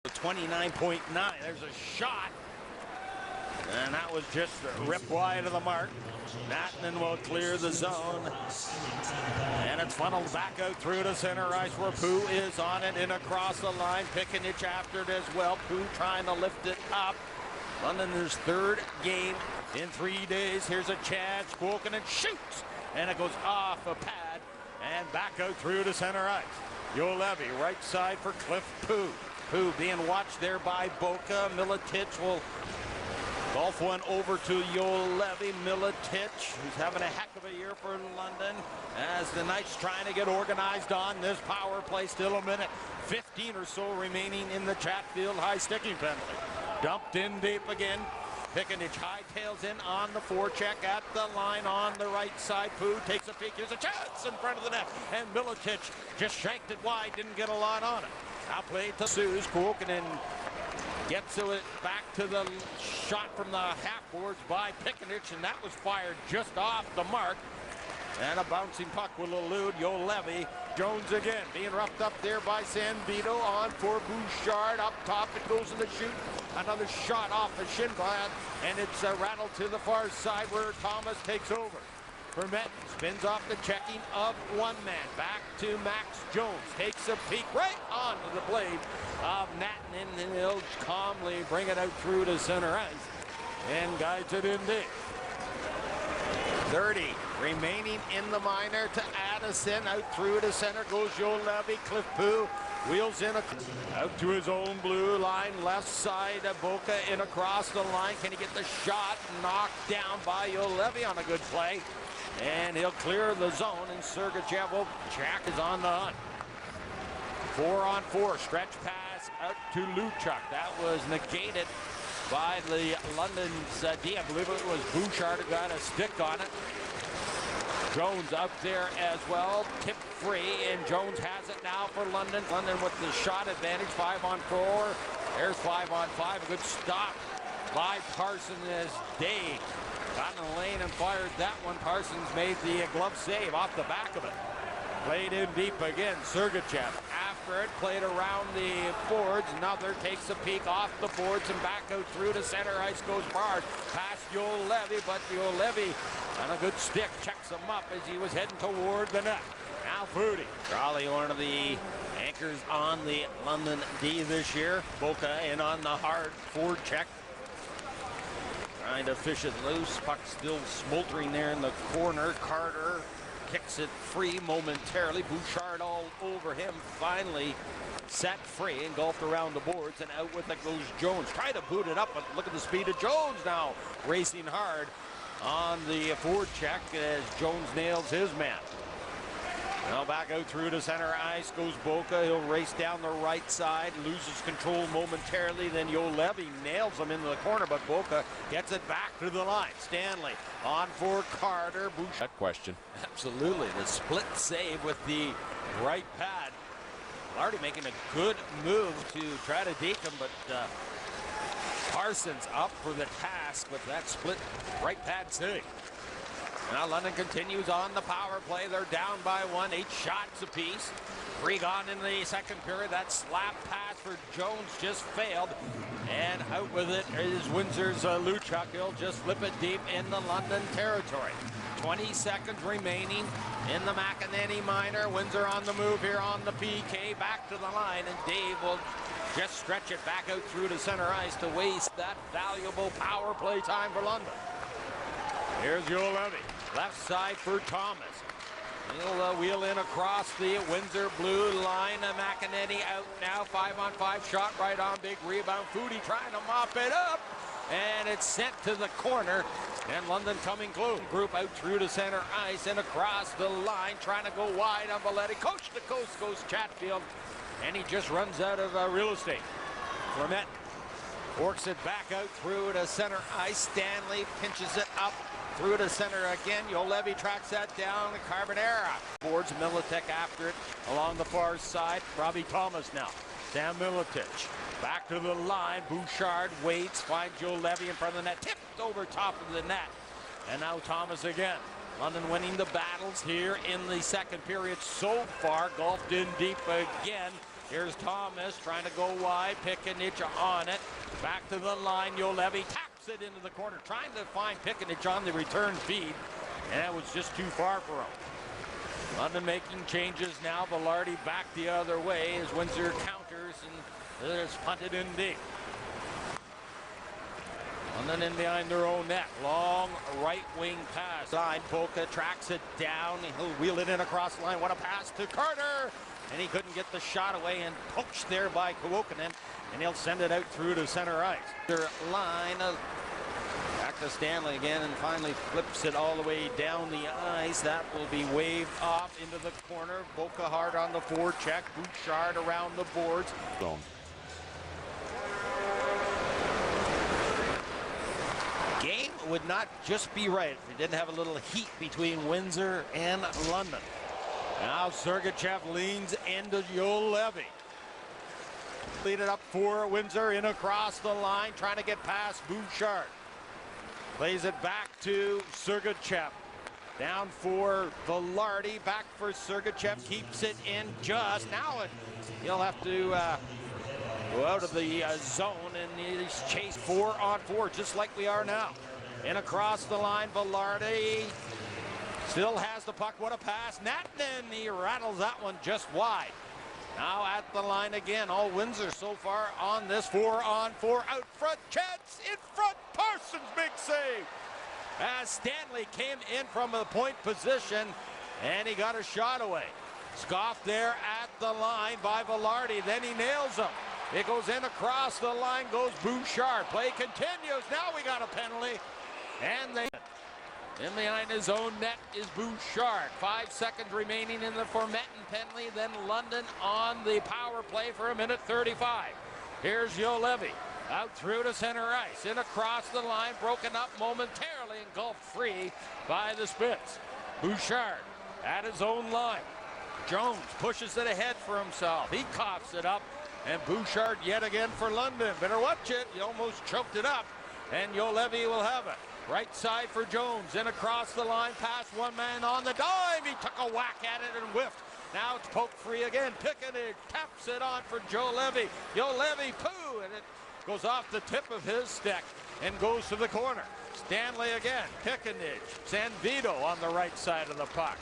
29.9. There's a shot. And that was just ripped wide of the mark. Nattinen will clear the zone. And it's funneled back out through to center ice where Pooh is on it and across the line. Pickenich after it as well. Pooh trying to lift it up. Londoners' third game in 3 days. Here's a chance. Kuokkanen shoots. And it goes off a pad and back out through to center ice. Juolevi right side for Cliff Pooh. Pooh being watched there by Boca. Miletich will golf one over to Juolevi. Miletich, who's having a heck of a year for London, as the Knights trying to get organized on this power play. Still a minute 15 or so remaining in the Chatfield high sticking penalty. Dumped in deep again. Pickenich hightails in on the forecheck at the line on the right side. Pooh takes a peek. Here's a chance in front of the net. And Miletich just shanked it wide. Didn't get a lot on it. Now played to Suze. Kuokkanen gets it back to the shot from the half boards by Pickenich, and that was fired just off the mark. And a bouncing puck will elude Juolevi. Jones again being roughed up there by Sanvito on for Bouchard. Up top it goes in the chute. Another shot off the shin pad, and it's rattled to the far side where Thomas takes over. Vermette spins off the checking of one man. Back to Max Jones. Takes a peek right onto the blade of Nattinen, and he'll calmly bring it out through to center ice and guides it in deep. 30 remaining in the minor to Addison. Out through to center goes Juolevi. Cliff Pooh wheels in out to his own blue line. Left side of Boca in across the line. Can he get the shot? Knocked down by Juolevi on a good play. And he'll clear the zone, and Sergaychev, Jack is on the hunt. 4-on-4, stretch pass out to Luchuk. That was negated by the London's D. I believe it was Bouchard who got a stick on it. Jones up there as well, tip free, and Jones has it now for London. London with the shot advantage, 5-on-4. There's 5-on-5, a good stop by Parsons as Day got in the lane and fired that one. Parsons made the glove save off the back of it. Played in deep again. Sergaychev after it, played around the boards. Another takes a peek off the boards and back out through to center ice goes Bard. Past Juolevi, but Juolevi on a good stick checks him up as he was heading toward the net. Now Foodie. Raleigh, one of the anchors on the London D this year. Boca in on the hard forward check. Trying to fish it loose. Puck still smoldering there in the corner. Carter kicks it free momentarily. Bouchard all over him. Finally set free, engulfed around the boards, and out with it goes Jones. Try to boot it up, but look at the speed of Jones now. Racing hard on the forward check as Jones nails his man. Now back out through to center ice goes Boca. He'll race down the right side, loses control momentarily. Then Juolevi nails him into the corner, but Boca gets it back to the line. Stanley on for Carter. Bouchard. That question. Absolutely. The split save with the right pad. Lardy making a good move to try to deke him, but Parsons up for the task with that split right pad save. Now London continues on the power play. They're down by 1, 8 shots apiece. 3 gone in the second period. That slap pass for Jones just failed. And out with it is Windsor's Luchuk. He'll just flip it deep in the London territory. 20 seconds remaining in the McEnany minor. Windsor on the move here on the PK. Back to the line, and Dave will just stretch it back out through to center ice to waste that valuable power play time for London. Here's Juolevi. Left side for Thomas. He'll wheel in across the Windsor blue line. McEnany out now. 5-on-5 shot right on. Big rebound. Foodie trying to mop it up. And it's sent to the corner. And London coming close. Group out through to center ice and across the line. Trying to go wide on Valetti. Coast to coast goes Chatfield. And he just runs out of real estate. Vermette works it back out through to center ice. Stanley pinches it up through to center again. Juolevi tracks that down. Carbonera boards Miletich after it along the far side. Robbie Thomas now. Sam Miletich back to the line. Bouchard waits, finds Juolevi in front of the net. Tipped over top of the net. And now Thomas again. London winning the battles here in the second period so far. Golfed in deep again. Here's Thomas trying to go wide, Pickenich on it. Back to the line, Juolevi taps it into the corner, trying to find Pickenich on the return feed, and that was just too far for him. London making changes now. Velarde back the other way as Windsor counters, and it's punted in deep. London in behind their own net. Long right wing pass. Line, Polka tracks it down. He'll wheel it in across the line. What a pass to Carter! And he couldn't get the shot away, and poached there by Kuokkanen, and he'll send it out through to center ice. Their line, back to Stanley again, and finally flips it all the way down the ice. That will be waved off into the corner. Boca hard on the forecheck. Bouchard around the boards. Game would not just be right if it didn't have a little heat between Windsor and London. Now Sergaychev leans into Juolevi. Lead it up for Windsor, in across the line, trying to get past Bouchard. Plays it back to Sergaychev. Down for Velarde, back for Sergaychev, keeps it in just. Now he'll have to go out of the zone, and he's chased 4-on-4, just like we are now. In across the line, Velarde still has the puck. What a pass. Natnan, he rattles that one just wide. Now at the line again. All Windsor so far on this 4-on-4. Out front, chance in front. Parsons, big save. As Stanley came in from a point position, and he got a shot away. Scoffed there at the line by Velarde. Then he nails him. It goes in across the line, goes Bouchard. Play continues. Now we got a penalty. And they... In behind his own net is Bouchard. 5 seconds remaining in the Formenton penalty. Then London on the power play for 1:35. Here's Juolevi. Out through to center ice. In across the line. Broken up momentarily. Engulfed free by the Spits. Bouchard at his own line. Jones pushes it ahead for himself. He coughs it up. And Bouchard yet again for London. Better watch it. He almost choked it up. And Juolevi will have it. Right side for Jones, in across the line, past one man on the dime. He took a whack at it and whiffed. Now it's poked free again. Pickenich taps it on for Juolevi. Juolevi, poo, and it goes off the tip of his stick and goes to the corner. Stanley again, Pickenich, Sanvito on the right side of the puck.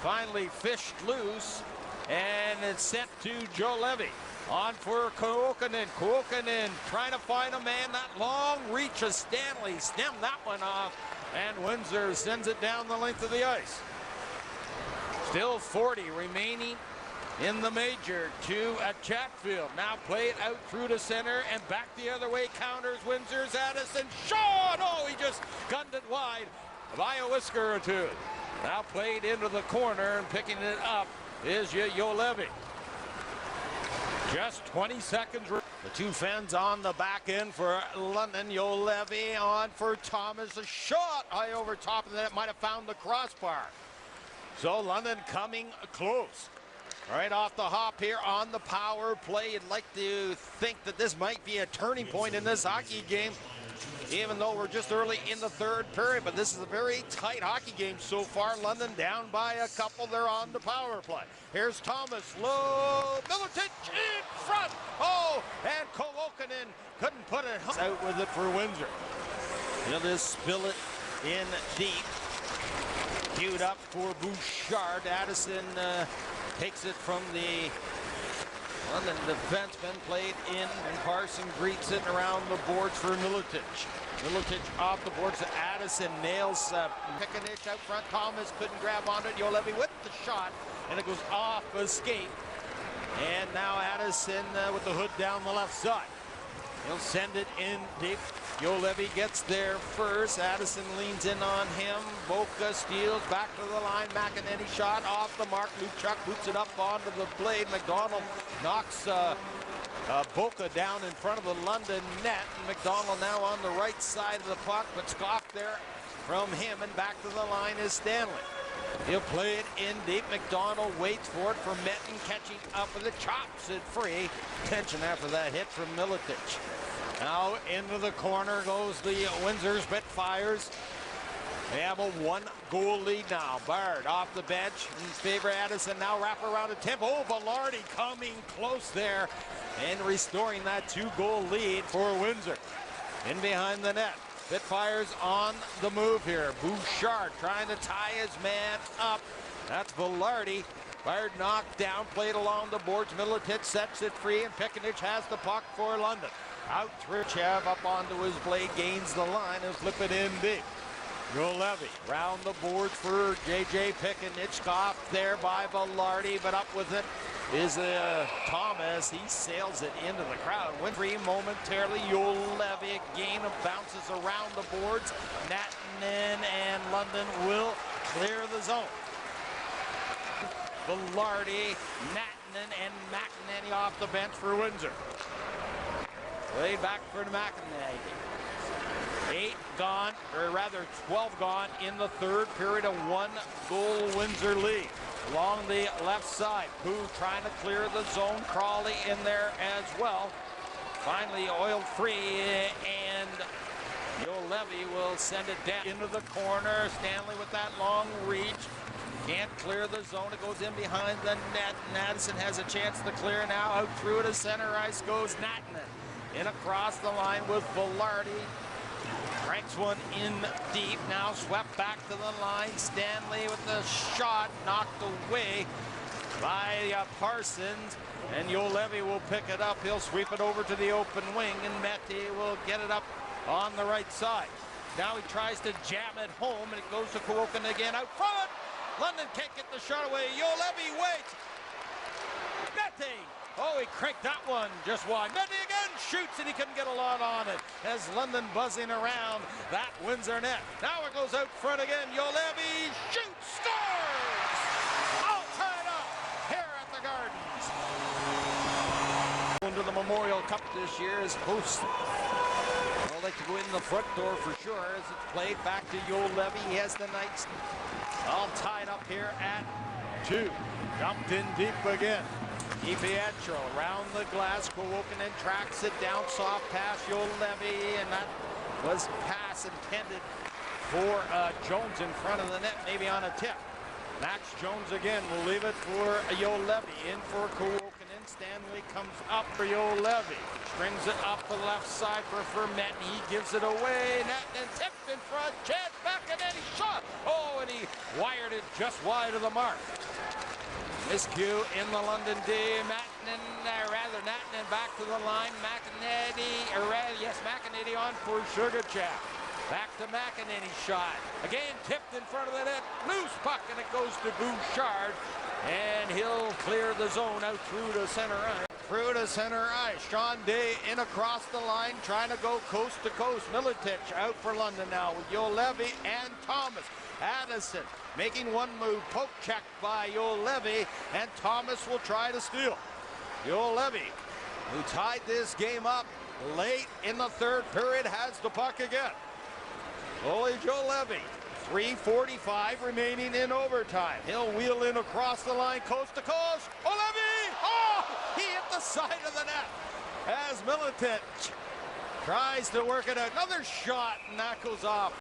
Finally fished loose, and it's sent to Juolevi. On for Kuokkanen. Kuokkanen trying to find a man. That long reach of Stanley stemmed that one off, and Windsor sends it down the length of the ice. Still 40 remaining in the major. 2 at Chatfield. Now played out through to center and back the other way. Counters Windsor's Addison. Shaw! Oh, he just gunned it wide by a whisker or two. Now played into the corner, and picking it up is Juolevi. Just 20 seconds. The two Fens on the back end for London. Juolevi on for Thomas. A shot high over top, and then it might have found the crossbar. So London coming close. Right off the hop here on the power play. You'd like to think that this might be a turning point in this hockey game, even though we're just early in the third period. But this is a very tight hockey game so far. London down by a couple. They're on the power play. Here's Thomas, low, Milicic in front. Oh, and Kuokkanen couldn't put it out with it for Windsor. He'll just spill it in deep. Queued up for Bouchard. Addison takes it from the London defenseman, played in, and Parson greets it around the boards for Milicic. Milicic off the boards to Addison, nails Pickenich out front. Thomas couldn't grab onto it. Juolevi with the shot, and it goes off a skate. And now Addison with the hood down the left side. He'll send it in deep. Juolevi gets there first. Addison leans in on him. Boca steals back to the line. McEnany shot off the mark. Luchuk boots it up onto the blade. McDonald knocks Boca down in front of the London net. McDonald now on the right side of the puck, but scoffed there from him, and back to the line is Stanley. He'll play it in deep. McDonald waits for it for Metten, catching up with it, chops it free. Tension after that hit from Milicic. Now into the corner goes the Windsor Spitfires. They have a one-goal lead now. Bard off the bench in favor of Addison. Now wrap around a tempo. Oh, Velarde coming close there and restoring that two-goal lead for Windsor. In behind the net. Spitfires on the move here. Bouchard trying to tie his man up. That's Velarde. Bard knocked down, played along the boards. Miletich sets it free, and Pekinich has the puck for London. Out through Chev, up onto his blade, gains the line and flip it in deep. Juolevi round the boards for J.J. Pekinich. Off there by Velarde, but up with it is Thomas. He sails it into the crowd. Win free momentarily. Juolevi again bounces around the boards. Nattinen and London will clear the zone. Velarde, Nattinen, and McEnany off the bench for Windsor. Played back for McEnany. 8 gone, or rather 12 gone in the third period. A one-goal Windsor lead. Along the left side, Pooh trying to clear the zone. Crawley in there as well. Finally oiled free, and Juolevi will send it down into the corner. Stanley with that long reach. Can't clear the zone. It goes in behind the net. Addison has a chance to clear now. Out through to center ice goes Nattinen. In across the line with Velarde. Cranks one in deep. Now swept back to the line. Stanley with the shot knocked away by Parsons. And Juolevi will pick it up. He'll sweep it over to the open wing, and Mete will get it up on the right side. Now he tries to jam it home, and it goes to Kuokan again out front. London can't get the shot away. Juolevi waits. Mete. Oh, he cranked that one just wide. Mete again shoots, and he couldn't get a lot on it. As London buzzing around that Windsor net. Now it goes out front again. Juolevi shoots, scores! All tied up here at the Gardens. Into the Memorial Cup this year as hosts. Well, they can go in the front door for sure as it's played back to Juolevi. He has the Knights all tied up here at 2. Dumped in deep again. DiPietro around the glass. Kuokan tracks it down. Soft pass, Juolevi, and that was pass intended for Jones in front of the net, maybe on a tip. Max Jones again will leave it for Juolevi. In for Kuokan. Stanley comes up for Juolevi. Strings it up the left side for Ferment. He gives it away. Nattinen tipped in front. Chad back, and then he shot. Oh, and he wired it just wide of the mark. Miscue in the London D. Nattinen back to the line. McEnany on for Sergaychev. Back to McEnany shot. Again tipped in front of the net. Loose puck, and it goes to Bouchard. And he'll clear the zone out through to center ice. Through to center ice. Sean Day in across the line, trying to go coast to coast. Miletich out for London now with Juolevi and Thomas. Addison making one move. Poke check by Juolevi, and Thomas will try to steal. Juolevi, who tied this game up late in the third period, has the puck again. Olli Juolevi. 3:45 remaining in overtime. He'll wheel in across the line, coast to coast. Juolevi! Oh! He hit the side of the net as Miletich tries to work it out. Another shot, and that goes off.